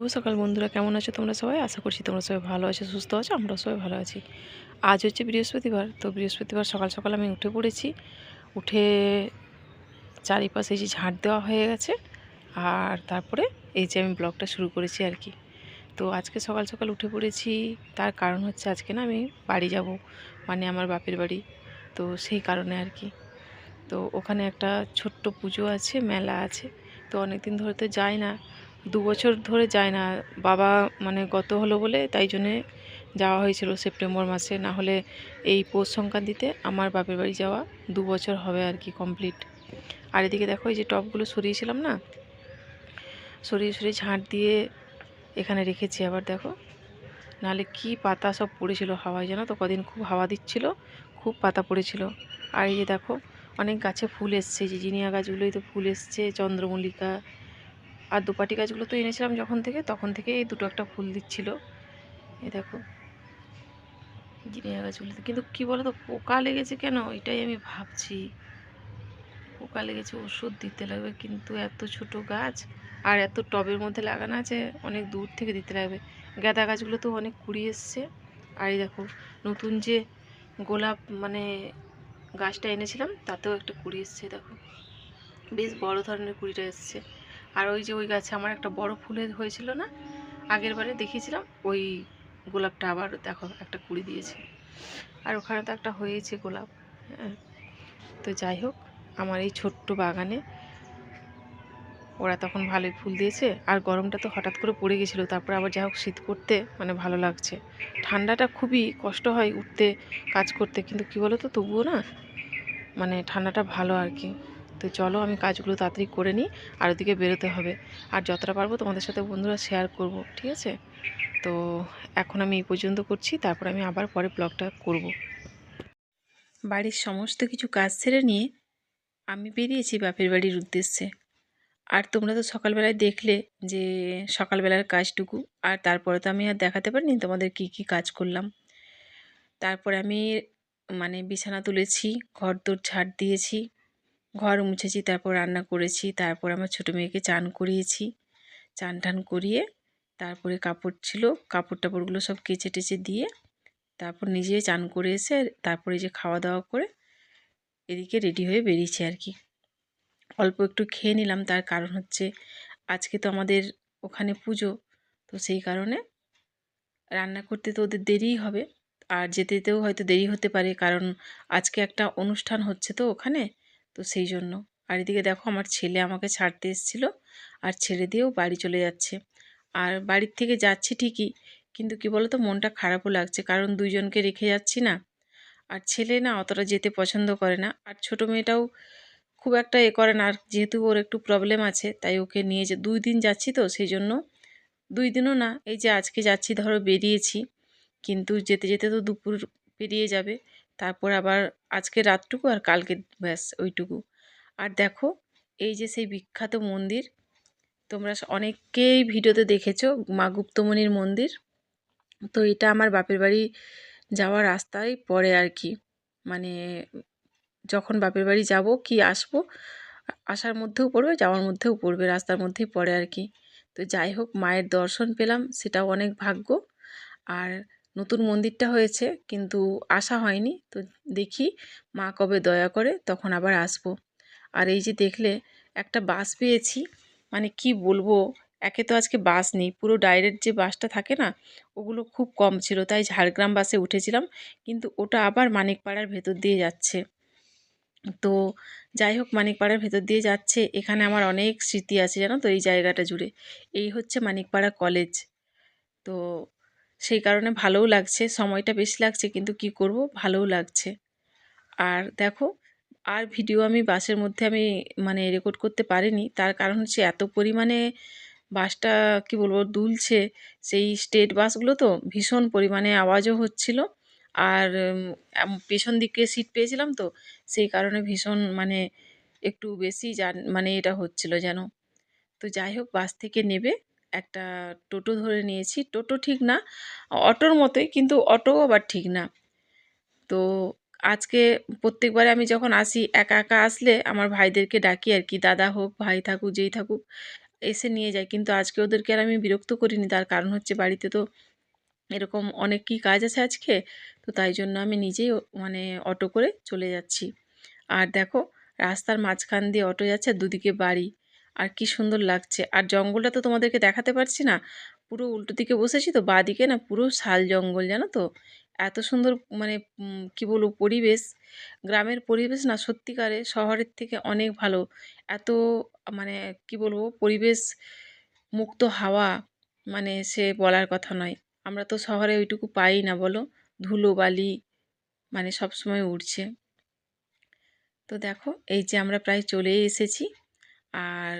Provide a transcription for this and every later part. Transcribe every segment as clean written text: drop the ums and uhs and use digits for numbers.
শুভ সকাল বন্ধুরা, কেমন আছো তোমরা সবাই? আশা করছি তোমরা সবাই ভালো আছো, সুস্থ আছো। আমরা সবাই ভালো আছি। আজ হচ্ছে বৃহস্পতিবার, তো বৃহস্পতিবার সকাল সকাল আমি উঠে পড়েছি। উঠে চারিপাশে যে ঝাঁট দেওয়া হয়ে গেছে, আর তারপরে এই যে আমি ব্লগটা শুরু করেছি আর কি। তো আজকে সকাল সকাল উঠে পড়েছি, তার কারণ হচ্ছে আজকে না আমি বাড়ি যাব, মানে আমার বাপের বাড়ি। তো সেই কারণে আর কি। তো ওখানে একটা ছোট্ট পুজো আছে, মেলা আছে। তো অনেক দিন ধরে তো যাই না, 2 বছর ধরে যায় না। বাবা মানে গত হলো বলে তাই জন্যে যাওয়া হয়েছিল সেপ্টেম্বর মাসে, না হলে এই পৌষ সংক্রান্তিতে আমার বাপের বাড়ি যাওয়া 2 বছর হবে আর কি কমপ্লিট। আর এদিকে দেখো, এই যে টবগুলো সরিয়েছিলাম না, সরিয়ে সরিয়ে ঝাঁট দিয়ে এখানে রেখেছি। আবার দেখো, নাহলে কি পাতা সব পড়েছিল হাওয়ায়, জানো তো, কদিন খুব হাওয়া দিচ্ছিল, খুব পাতা পড়েছিল। আর এই যে দেখো, অনেক গাছে ফুল এসছে, যে জিনিয়া গাছগুলোই তো ফুল এসছে, চন্দ্রমল্লিকা। আর দুপাটি গাছগুলো তো এনেছিলাম যখন থেকে, তখন থেকে এই দুটো একটা ফুল দিচ্ছিল। এই দেখো জিনিয়া গাছগুলোতে, কিন্তু কি বলো তো, পোকা লেগেছে কেন, এটাই আমি ভাবছি। পোকা লেগেছে, ওষুধ দিতে লাগবে, কিন্তু এত ছোট গাছ আর এত টবের মধ্যে লাগানো আছে, অনেক দূর থেকে দিতে লাগবে। গাঁদা গাছগুলো তো অনেক কুড়ি এসছে। আর এই দেখো, নতুন যে গোলাপ মানে গাছটা এনেছিলাম, তাতেও একটা কুড়ি এসছে, দেখো বেশ বড় ধরনের কুড়িটা এসছে। আর ওই যে ওই গাছে আমার একটা বড় ফুলের হয়েছিল না, আগের বারে দেখিয়েছিলাম, ওই গোলাপটা আবার দেখো একটা কুড়ি দিয়েছে। আর ওখানে তো একটা হয়েছে গোলাপ। হ্যাঁ, তো যাই হোক, আমার এই ছোট্ট বাগানে ওরা তখন ভালোই ফুল দিয়েছে। আর গরমটা তো হঠাৎ করে পড়ে গেছিলো, তারপর আবার যাই হোক শীত করতে মানে ভালো লাগছে। ঠান্ডাটা খুবই কষ্ট হয় উঠতে, কাজ করতে, কিন্তু কী বলো তো, তবুও না মানে ঠান্ডাটা ভালো আর কি। তো চলো আমি কাজগুলো তাড়াতাড়ি করে নিই, আর ওদিকে বেরোতে হবে। আর যতটা পারবো তোমাদের সাথে বন্ধুরা শেয়ার করব, ঠিক আছে? তো এখন আমি এই পর্যন্ত করছি, তারপর আমি আবার পরে ব্লগটা করব। বাড়ির সমস্ত কিছু কাজ সেরে নিয়ে আমি বেরিয়েছি বাপের বাড়ির উদ্দেশ্যে। আর তোমরা তো সকালবেলায় দেখলে যে সকালবেলার কাজটুকু, আর তারপরে তো আমি আর দেখাতে পারিনি তোমাদের কি কি কাজ করলাম। তারপরে আমি মানে বিছানা তুলেছি, ঘর দোর ঝাড় দিয়েছি, ঘর মুছেছি, তারপর রান্না করেছি, তারপর আমার ছোটো মেয়েকে চান করিয়েছি। চান টান করিয়ে তারপরে কাপড় ছিল, কাপড় টাপড়গুলো সব কেচে টেচে দিয়ে তারপর নিজে চান করে এসে তারপরে যে খাওয়া দাওয়া করে এদিকে রেডি হয়ে বেরিয়েছি আর কি। অল্প একটু খেয়ে নিলাম, তার কারণ হচ্ছে আজকে তো আমাদের ওখানে পুজো, তো সেই কারণে রান্না করতে তো ওদের দেরিই হবে, আর যেতে যেতেও হয়তো দেরি হতে পারে, কারণ আজকে একটা অনুষ্ঠান হচ্ছে তো ওখানে, তো সেই জন্য। আর এদিকে দেখো, আমার ছেলে আমাকে ছাড়তে এসেছিলো, আর ছেড়ে দিয়েও বাড়ি চলে যাচ্ছে। আর বাড়ির থেকে যাচ্ছি ঠিকই, কিন্তু কি বলো তো, মনটা খারাপও লাগছে, কারণ দুইজনকে রেখে যাচ্ছি না। আর ছেলে না অতটা যেতে পছন্দ করে না, আর ছোটো মেয়েটাও খুব একটা করে না। আর যেহেতু ওর একটু প্রবলেম আছে, তাই ওকে নিয়ে 2 দিন যাচ্ছি, তো সেই জন্য 2 দিনও না, এই যে আজকে যাচ্ছি, ধরো বেরিয়েছি, কিন্তু যেতে যেতে তো দুপুর পেরিয়ে যাবে। তারপর আবার আজকে রাতটুকু আর কালকে ব্যাস ওইটুকু। আর দেখো, এই যে সেই বিখ্যাত মন্দির, তোমরা অনেকেই ভিডিওতে দেখেছো, মা গুপ্তমণির মন্দির। তো এটা আমার বাপের বাড়ি যাওয়ার রাস্তায় পড়ে আর কি, মানে যখন বাপের বাড়ি যাব কি আসবো, আসার মধ্যেও পড়বে, যাওয়ার মধ্যেও পড়বে, রাস্তার মধ্যেই পড়ে আর কি। তো যাই হোক, মায়ের দর্শন পেলাম, সেটাও অনেক ভাগ্য। আর নতুন মন্দিরটা হয়েছে, কিন্তু আসা হয়নি, তো দেখি মা কবে দয়া করে তখন আবার আসবো। আর এই যে দেখলে একটা বাস পেয়েছি, মানে কি বলবো, একে তো আজকে বাস নেই, পুরো ডাইরেক্ট যে বাসটা থাকে না, ওগুলো খুব কম ছিল, তাই ঝাড়গ্রাম বাসে উঠেছিলাম, কিন্তু ওটা আবার মানিকপাড়ার ভেতর দিয়ে যাচ্ছে। তো যাই হোক, মানিকপাড়ার ভেতর দিয়ে যাচ্ছে, এখানে আমার অনেক স্মৃতি আছে জানো তো, এই জায়গাটা জুড়ে। এই হচ্ছে মানিকপাড়া কলেজ। তো সেই কারণে ভালোও লাগছে, সময়টা বেশি লাগছে, কিন্তু কি করব, ভালোও লাগছে। আর দেখো, আর ভিডিও আমি বাসের মধ্যে আমি মানে রেকর্ড করতে পারিনি, তার কারণ হচ্ছে এত পরিমাণে বাসটা কি বলবো দুলছে, সেই স্টেট বাসগুলো তো ভীষণ পরিমাণে আওয়াজও হচ্ছিল। আর পেছন দিকে সিট পেয়েছিলাম, তো সেই কারণে ভীষণ মানে একটু বেশি মানে এটা হচ্ছিল যেন। তো যাই হোক, বাস থেকে নেবে একটা টোটো ধরে নিয়েছি, টোটো ঠিক না, অটোর মতোই, কিন্তু অটোও আবার ঠিক না। তো আজকে প্রত্যেকবারে আমি যখন আসি, একা একা আসলে আমার ভাইদেরকে ডাকি আর কি, দাদা হোক, ভাই থাকুক, যেই থাকুক, এসে নিয়ে যায়, কিন্তু আজকে ওদেরকে আর আমি বিরক্ত করিনি। তার কারণ হচ্ছে বাড়িতে তো এরকম অনেকই কাজ আছে আজকে, তো তাই জন্য আমি নিজেই মানে অটো করে চলে যাচ্ছি। আর দেখো রাস্তার মাঝখান দিয়ে অটো যাচ্ছে, আর দুদিকে বাড়ি, আর কি সুন্দর লাগছে। আর জঙ্গলটা তো তোমাদেরকে দেখাতে পারছি না, পুরো উল্টো দিকে বসেছি তো, বাঁ দিকে না পুরো শাল জঙ্গল, জানো তো। এত সুন্দর মানে কি বলবো পরিবেশ, গ্রামের পরিবেশ না সত্যিকারে শহরের থেকে অনেক ভালো। এত মানে কি বলবো পরিবেশ মুক্ত হাওয়া, মানে সে বলার কথা নয়। আমরা তো শহরে ওইটুকু পাই না বলো, ধুলো বালি মানে সবসময় উড়ছে। তো দেখো এই যে আমরা প্রায় চলেই এসেছি। আর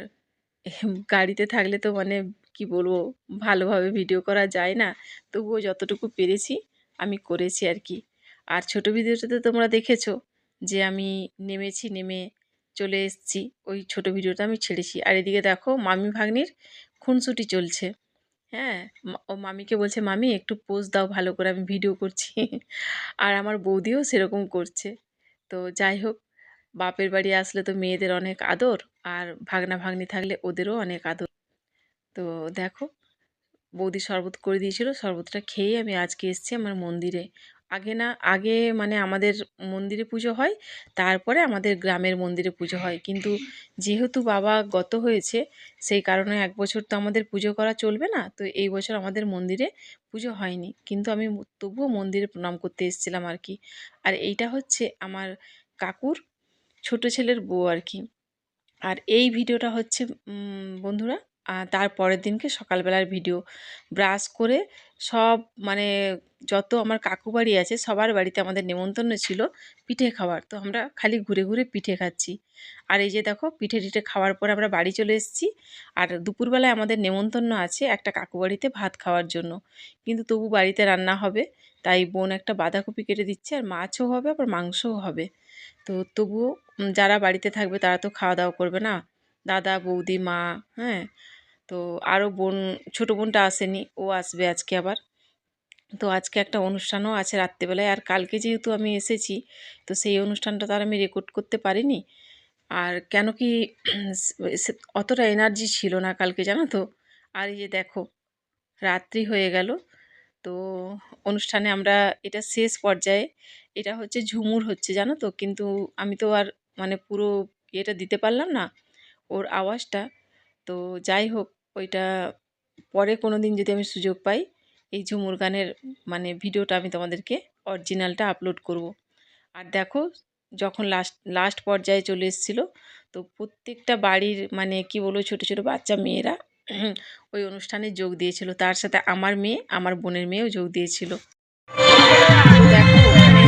গাড়িতে থাকলে তো মানে কি বলবো, ভালোভাবে ভিডিও করা যায় না, তবুও যতটুকু পেরেছি আমি করেছি আর কি। আর ছোটো ভিডিওটাতে তোমরা দেখেছো যে আমি নেমেছি, নেমে চলে এসেছি, ওই ছোটো ভিডিওটা আমি ছেড়েছি। আর এদিকে দেখো মামি ভাগ্নির খুনসুটি চলছে। হ্যাঁ, ও মামিকে বলছে, মামি একটু পোজ দাও ভালো করে, আমি ভিডিও করছি। আর আমার বৌদিও সেরকম করছে। তো যাই হোক, বাপের বাড়ি আসলে তো মেয়েদের অনেক আদর, আর ভাগনা ভাগ্নি থাকলে ওদেরও অনেক আদর। তো দেখো বৌদি শরবত করে দিয়েছিল, শরবতটা খেয়েই আমি আজকে এসেছি আমার মন্দিরে। আগে না, আগে মানে আমাদের মন্দিরে পুজো হয়, তারপরে আমাদের গ্রামের মন্দিরে পুজো হয়। কিন্তু যেহেতু বাবা গত হয়েছে, সেই কারণে 1 বছর তো আমাদের পুজো করা চলবে না, তো এই বছর আমাদের মন্দিরে পুজো হয়নি। কিন্তু আমি তবুও মন্দিরে প্রণাম করতে এসেছিলাম আর কি। আর এইটা হচ্ছে আমার কাকুর ছোট ছেলের বউ আর কি। আর এই ভিডিওটা হচ্ছে বন্ধুরা তার পরের দিনকে সকালবেলার ভিডিও। ব্রাশ করে সব মানে যত আমার কাকু বাড়ি আছে সবার বাড়িতে আমাদের নেমন্তন্ন ছিল পিঠে খাওয়ার, তো আমরা খালি ঘুরে ঘুরে পিঠে খাচ্ছি। আর এই যে দেখো পিঠে টিঠে খাওয়ার পর আমরা বাড়ি চলে এসেছি। আর দুপুরবেলায় আমাদের নেমন্তন্ন আছে একটা কাকু বাড়িতে ভাত খাওয়ার জন্য, কিন্তু তবু বাড়িতে রান্না হবে। তাই বোন একটা বাঁধাকপি কেটে দিচ্ছে, আর মাছও হবে আবার মাংসও হবে। তো তবুও যারা বাড়িতে থাকবে তারা তো খাওয়া দাওয়া করবে না, দাদা বৌদি মা, হ্যাঁ। তো আরও বোন, ছোটো বোনটা আসেনি, ও আসবে আজকে আবার। তো আজকে একটা অনুষ্ঠানও আছে রাত্রেবেলায়, আর কালকে যেহেতু আমি এসেছি, তো সেই অনুষ্ঠানটা তো আর আমি রেকর্ড করতে পারিনি। আর কেন কি অতটা এনার্জি ছিল না কালকে, জানো তো। আর এই যে দেখো রাত্রি হয়ে গেল, তো অনুষ্ঠানে আমরা এটা শেষ পর্যায়ে, এটা হচ্ছে ঝুমুর হচ্ছে জানো তো, কিন্তু আমি তো আর মানে পুরো এটা দিতে পারলাম না ওর আওয়াজটা। তো যাই হোক, ওইটা পরে কোনো দিন যদি আমি সুযোগ পাই এই ঝুমুর গানের মানে ভিডিওটা আমি তোমাদেরকে অরিজিনালটা আপলোড করব। আর দেখো যখন লাস্ট লাস্ট পর্যায়ে চলে এসেছিলো, তো প্রত্যেকটা বাড়ির মানে কি বলবো ছোটো ছোটো বাচ্চা মেয়েরা ওই অনুষ্ঠানে যোগ দিয়েছিল, তার সাথে আমার মেয়ে, আমার বোনের মেয়েও যোগ দিয়েছিল। দেখো ওখানে